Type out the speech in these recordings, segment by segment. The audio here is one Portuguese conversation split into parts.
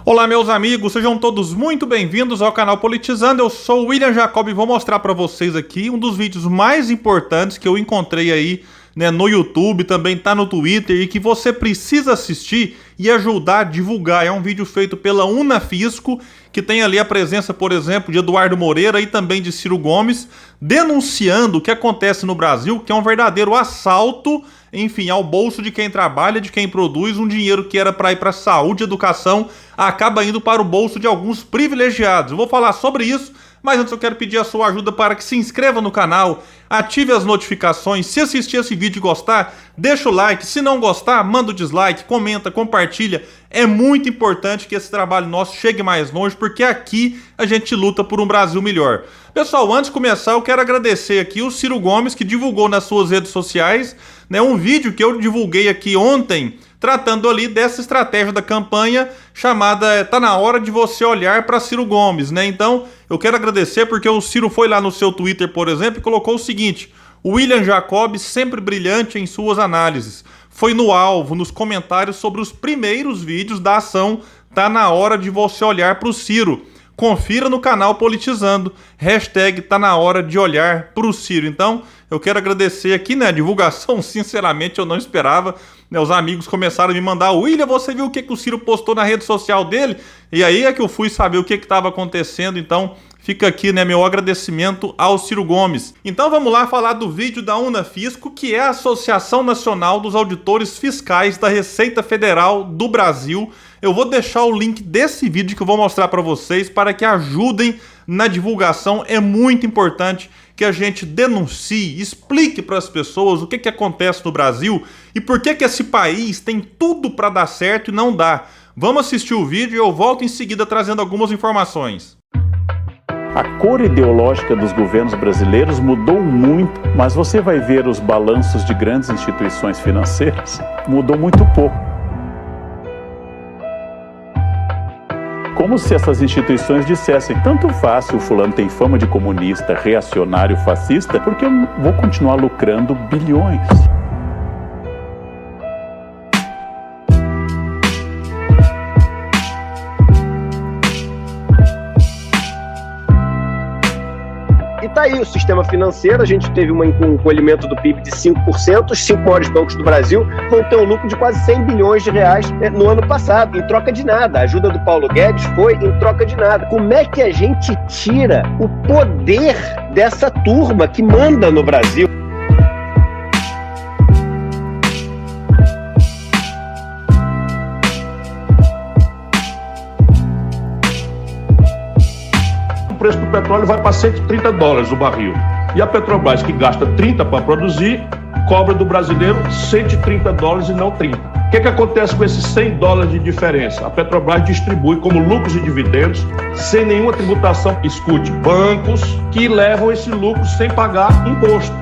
Olá meus amigos, sejam todos muito bem-vindos ao canal Politizando. Eu sou o William Jacob e vou mostrar para vocês aqui um dos vídeos mais importantes que eu encontrei aí, no YouTube, também tá no Twitter, e que você precisa assistir e ajudar a divulgar. É um vídeo feito pela Unafisco, que tem ali a presença, por exemplo, de Eduardo Moreira e também de Ciro Gomes, denunciando o que acontece no Brasil, que é um verdadeiro assalto, enfim, ao bolso de quem trabalha, de quem produz. Um dinheiro que era para ir para saúde e educação acaba indo para o bolso de alguns privilegiados. Eu vou falar sobre isso, mas antes eu quero pedir a sua ajuda para que se inscreva no canal, ative as notificações. Se assistir esse vídeo e gostar, deixa o like. Se não gostar, manda o dislike, comenta, compartilha. É muito importante que esse trabalho nosso chegue mais longe, porque aqui a gente luta por um Brasil melhor. Pessoal, antes de começar, eu quero agradecer aqui o Ciro Gomes, que divulgou nas suas redes sociais, um vídeo que eu divulguei aqui ontem, tratando ali dessa estratégia da campanha chamada Tá na hora de você olhar para Ciro Gomes, Então, eu quero agradecer porque o Ciro foi lá no seu Twitter, por exemplo, e colocou o seguinte: William Jacob sempre brilhante em suas análises. Foi no alvo, nos comentários sobre os primeiros vídeos da ação Tá na hora de você olhar para o Ciro. Confira no canal Politizando, hashtag tá na hora de olhar pro Ciro. Então, eu quero agradecer aqui, a divulgação, sinceramente eu não esperava. Os amigos começaram a me mandar: William, você viu o que o Ciro postou na rede social dele? E aí é que eu fui saber o que estava acontecendo. Então, fica aqui, meu agradecimento ao Ciro Gomes. Então vamos lá falar do vídeo da Unafisco, que é a Associação Nacional dos Auditores Fiscais da Receita Federal do Brasil. Eu vou deixar o link desse vídeo que eu vou mostrar para vocês, para que ajudem na divulgação. É muito importante que a gente denuncie, explique para as pessoas o que acontece no Brasil e por que esse país tem tudo para dar certo e não dá. Vamos assistir o vídeo e eu volto em seguida trazendo algumas informações. A cor ideológica dos governos brasileiros mudou muito, mas você vai ver os balanços de grandes instituições financeiras, mudou muito pouco. Como se essas instituições dissessem: tanto faz se o fulano tem fama de comunista, reacionário, fascista, porque eu vou continuar lucrando bilhões. E tá aí o sistema financeiro. A gente teve um colhimento do PIB de 5%, os 5 maiores bancos do Brasil vão ter um lucro de quase 100 bilhões de reais no ano passado, em troca de nada. A ajuda do Paulo Guedes foi em troca de nada. Como é que a gente tira o poder dessa turma que manda no Brasil? O preço do petróleo vai para $130 o barril. E a Petrobras, que gasta 30 para produzir, cobra do brasileiro $130 e não 30. O que acontece com esses $100 de diferença? A Petrobras distribui como lucros e dividendos, sem nenhuma tributação. Escute, bancos que levam esse lucro sem pagar imposto.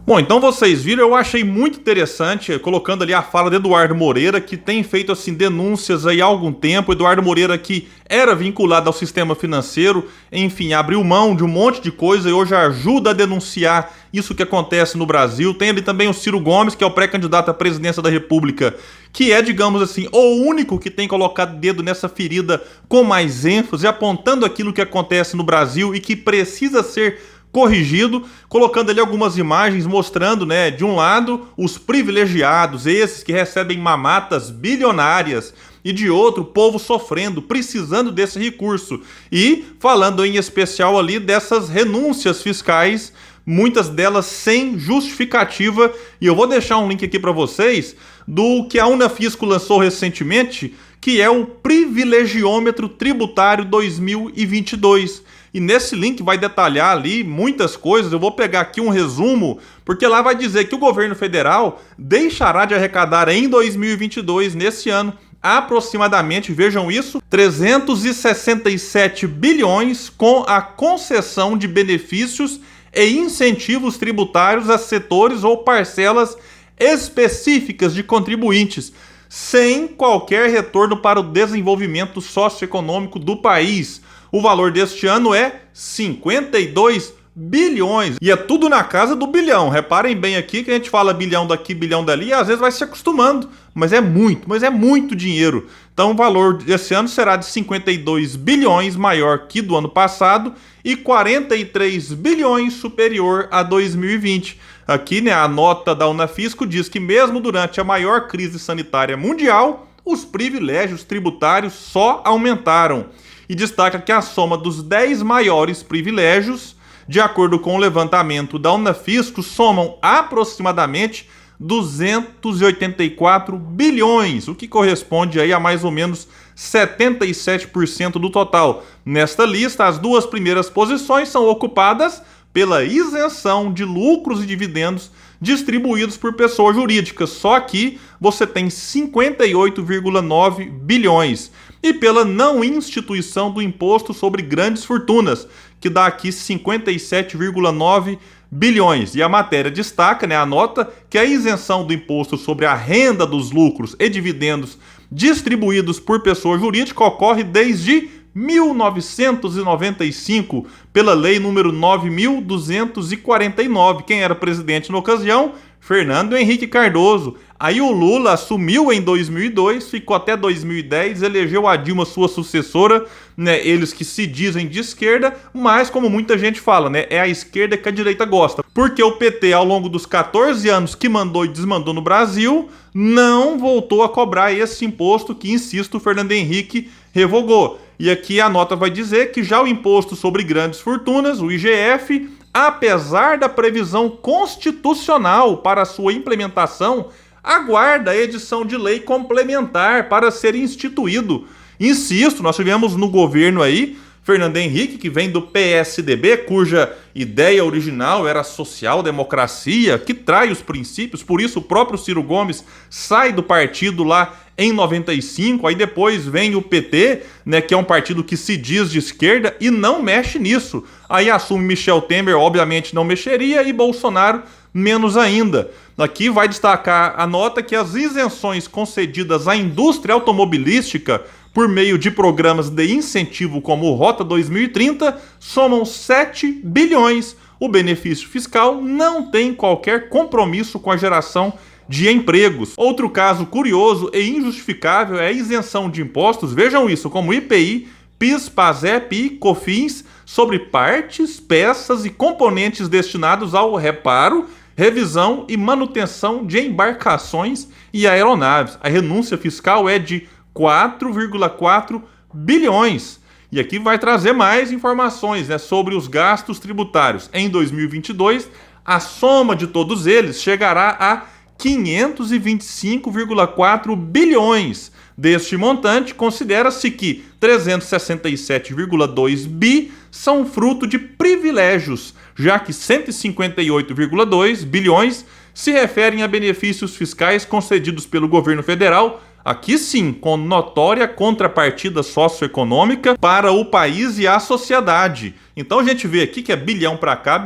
Bom, então vocês viram, eu achei muito interessante, colocando ali a fala de Eduardo Moreira, que tem feito denúncias aí há algum tempo. Eduardo Moreira, que era vinculado ao sistema financeiro, enfim, abriu mão de um monte de coisa e hoje ajuda a denunciar isso que acontece no Brasil. Tem ali também o Ciro Gomes, que é o pré-candidato à presidência da República, que é, digamos assim, o único que tem colocado dedo nessa ferida com mais ênfase, apontando aquilo que acontece no Brasil e que precisa ser corrigido, colocando ali algumas imagens mostrando, de um lado, os privilegiados, esses que recebem mamatas bilionárias, e de outro, o povo sofrendo, precisando desse recurso. E falando em especial ali dessas renúncias fiscais muitas delas sem justificativa, e eu vou deixar um link aqui para vocês do que a Unafisco lançou recentemente, que é o Privilegiômetro Tributário 2022. E nesse link vai detalhar ali muitas coisas. Eu vou pegar aqui um resumo, porque lá vai dizer que o governo federal deixará de arrecadar em 2022, nesse ano, aproximadamente, vejam isso, 367 bilhões com a concessão de benefícios e incentivos tributários a setores ou parcelas específicas de contribuintes, sem qualquer retorno para o desenvolvimento socioeconômico do país. O valor deste ano é 52 bilhões. E é tudo na casa do bilhão. Reparem bem aqui que a gente fala bilhão daqui, bilhão dali, e às vezes vai se acostumando. Mas é muito dinheiro. Então o valor desse ano será de 52 bilhões, maior que do ano passado, e 43 bilhões superior a 2020. Aqui, né, a nota da Unafisco diz que mesmo durante a maior crise sanitária mundial, os privilégios tributários só aumentaram. E destaca que a soma dos 10 maiores privilégios, de acordo com o levantamento da Unafisco, somam aproximadamente 284 bilhões, o que corresponde aí a mais ou menos 77% do total. Nesta lista, as duas primeiras posições são ocupadas pela isenção de lucros e dividendos distribuídos por pessoas jurídicas. Só aqui você tem 58,9 bilhões. E pela não instituição do imposto sobre grandes fortunas, que dá aqui 57,9 bilhões. E a matéria destaca, né, a nota, que a isenção do imposto sobre a renda dos lucros e dividendos distribuídos por pessoa jurídica ocorre desde 1995, pela lei número 9.249. Quem era presidente na ocasião? Fernando Henrique Cardoso. Aí o Lula assumiu em 2002, ficou até 2010, elegeu a Dilma sua sucessora, né? Eles que se dizem de esquerda, mas como muita gente fala, né? É a esquerda que a direita gosta. Porque o PT, ao longo dos 14 anos que mandou e desmandou no Brasil, não voltou a cobrar esse imposto que, insisto, o Fernando Henrique revogou. E aqui a nota vai dizer que já o imposto sobre grandes fortunas, o IGF, apesar da previsão constitucional para sua implementação, aguarda a edição de lei complementar para ser instituído. Insisto, nós tivemos no governo aí Fernando Henrique, que vem do PSDB, cuja ideia original era a social-democracia, que trai os princípios, por isso o próprio Ciro Gomes sai do partido lá em 95, aí depois vem o PT, né, que é um partido que se diz de esquerda e não mexe nisso. Aí assume Michel Temer, obviamente não mexeria, e Bolsonaro menos ainda. Aqui vai destacar a nota que as isenções concedidas à indústria automobilística por meio de programas de incentivo como o Rota 2030 somam 7 bilhões. O benefício fiscal não tem qualquer compromisso com a geração de empregos. Outro caso curioso e injustificável é a isenção de impostos, vejam isso, como IPI, PIS, PASEP e COFINS, sobre partes, peças e componentes destinados ao reparo, revisão e manutenção de embarcações e aeronaves. A renúncia fiscal é de 4,4 bilhões. E aqui vai trazer mais informações, né, sobre os gastos tributários. Em 2022, a soma de todos eles chegará a 525,4 bilhões. Deste montante, considera-se que 367,2 bi são fruto de privilégios, já que 158,2 bilhões se referem a benefícios fiscais concedidos pelo governo federal, aqui sim, com notória contrapartida socioeconômica para o país e a sociedade. Então a gente vê aqui que é bilhão para cá,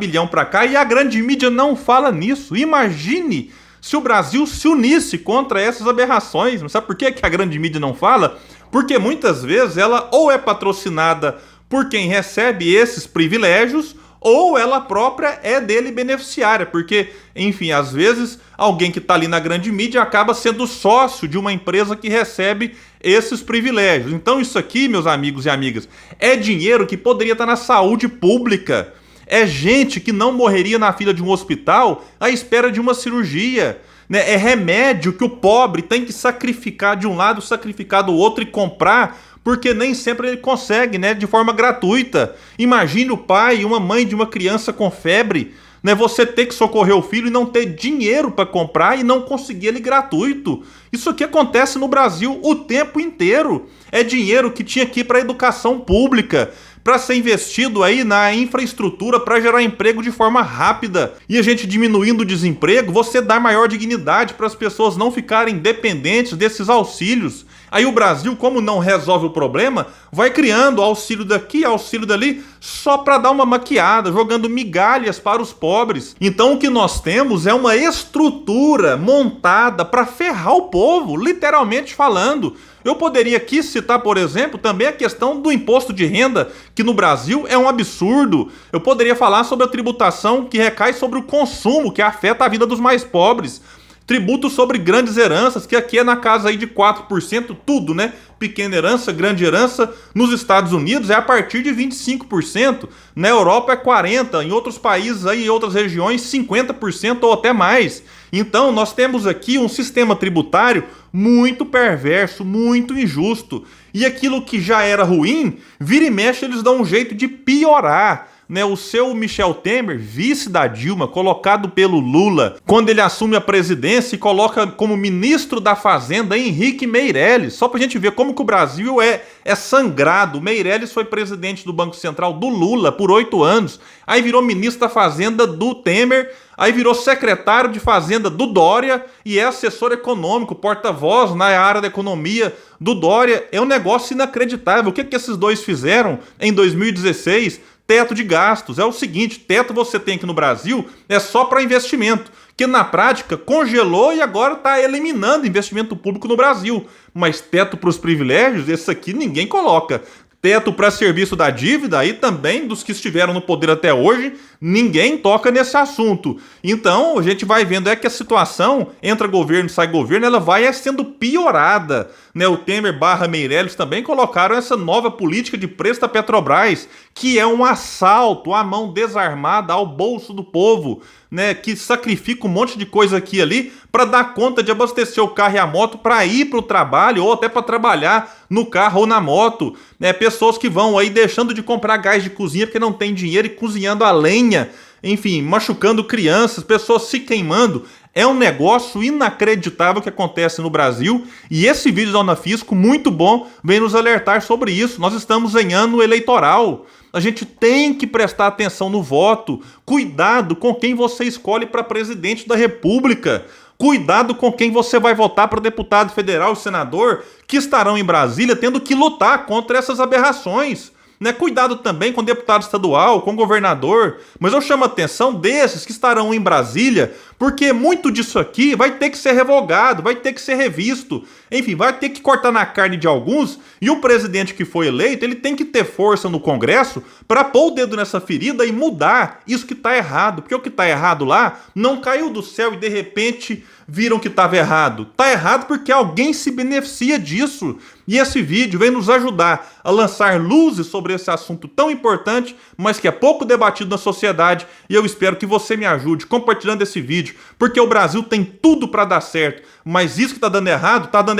e a grande mídia não fala nisso. Imagine se o Brasil se unisse contra essas aberrações. Sabe por que a grande mídia não fala? Porque muitas vezes ela ou é patrocinada por quem recebe esses privilégios, ou ela própria é dele beneficiária, porque, enfim, às vezes alguém que está ali na grande mídia acaba sendo sócio de uma empresa que recebe esses privilégios. Então isso aqui, meus amigos e amigas, é dinheiro que poderia estar na saúde pública. É gente que não morreria na fila de um hospital à espera de uma cirurgia, né? É remédio que o pobre tem que sacrificar de um lado, sacrificar do outro e comprar, porque nem sempre ele consegue, né, de forma gratuita. Imagine o pai e uma mãe de uma criança com febre, né? Você ter que socorrer o filho e não ter dinheiro para comprar e não conseguir ele gratuito. Isso aqui acontece no Brasil o tempo inteiro. É dinheiro que tinha que ir para a educação pública, para ser investido aí na infraestrutura para gerar emprego de forma rápida. E a gente diminuindo o desemprego, você dá maior dignidade para as pessoas não ficarem dependentes desses auxílios. Aí o Brasil, como não resolve o problema, vai criando auxílio daqui, auxílio dali, só para dar uma maquiada, jogando migalhas para os pobres. Então o que nós temos é uma estrutura montada para ferrar o povo, literalmente falando. Eu poderia aqui citar, por exemplo, também a questão do imposto de renda, que no Brasil é um absurdo. Eu poderia falar sobre a tributação que recai sobre o consumo, que afeta a vida dos mais pobres. Tributo sobre grandes heranças, que aqui é na casa aí de 4%, tudo, né? Pequena herança, grande herança. Nos Estados Unidos é a partir de 25%. Na Europa é 40%. Em outros países, aí, em outras regiões, 50% ou até mais. Então, nós temos aqui um sistema tributário muito perverso, muito injusto. E aquilo que já era ruim, vira e mexe, eles dão um jeito de piorar. Né, o seu Michel Temer, vice da Dilma, colocado pelo Lula, quando ele assume a presidência e coloca como ministro da Fazenda Henrique Meirelles, só pra gente ver como que o Brasil é sangrado. Meirelles foi presidente do Banco Central do Lula por 8 anos, aí virou ministro da Fazenda do Temer, aí virou secretário de Fazenda do Dória e é assessor econômico, porta-voz na área da economia do Dória. É um negócio inacreditável. O que esses dois fizeram em 2016? Teto de gastos. É o seguinte, teto você tem aqui no Brasil é só para investimento, que na prática congelou e agora está eliminando investimento público no Brasil. Mas teto para os privilégios, esse aqui ninguém coloca. Teto para serviço da dívida, aí também dos que estiveram no poder até hoje, ninguém toca nesse assunto. Então, a gente vai vendo que a situação, entra governo, sai governo, ela vai sendo piorada. Né? O Temer / Meirelles também colocaram essa nova política de preço da Petrobras, que é um assalto à mão desarmada ao bolso do povo, né? Que sacrifica um monte de coisa aqui e ali para dar conta de abastecer o carro e a moto para ir para o trabalho ou até para trabalhar no carro ou na moto. Né? Pessoas que vão aí deixando de comprar gás de cozinha porque não tem dinheiro e cozinhando a lenha, enfim, machucando crianças, pessoas se queimando. É um negócio inacreditável que acontece no Brasil e esse vídeo da Unafisco, muito bom, vem nos alertar sobre isso. Nós estamos em ano eleitoral. A gente tem que prestar atenção no voto. Cuidado com quem você escolhe para presidente da República. Cuidado com quem você vai votar para deputado federal e senador que estarão em Brasília tendo que lutar contra essas aberrações. Né? Cuidado também com deputado estadual, com governador, mas eu chamo a atenção desses que estarão em Brasília, porque muito disso aqui vai ter que ser revogado, vai ter que ser revisto, enfim, vai ter que cortar na carne de alguns, e o presidente que foi eleito, ele tem que ter força no Congresso para pôr o dedo nessa ferida e mudar isso que está errado, porque o que está errado lá não caiu do céu e de repente viram que estava errado. Está errado porque alguém se beneficia disso. E esse vídeo vem nos ajudar a lançar luzes sobre esse assunto tão importante, mas que é pouco debatido na sociedade. E eu espero que você me ajude compartilhando esse vídeo, porque o Brasil tem tudo para dar certo. Mas isso que está dando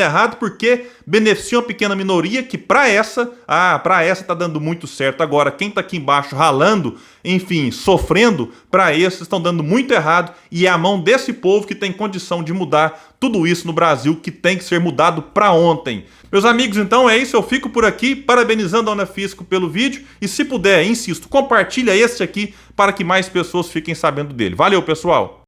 errado porque beneficia uma pequena minoria que para essa está dando muito certo. Agora, quem está aqui embaixo ralando, enfim, sofrendo, para esses estão dando muito errado e é a mão desse povo que tem condição de mudar tudo isso no Brasil, que tem que ser mudado para ontem. Meus amigos, então é isso, eu fico por aqui, parabenizando a Unafisco pelo vídeo e se puder, insisto, compartilha este aqui para que mais pessoas fiquem sabendo dele. Valeu, pessoal!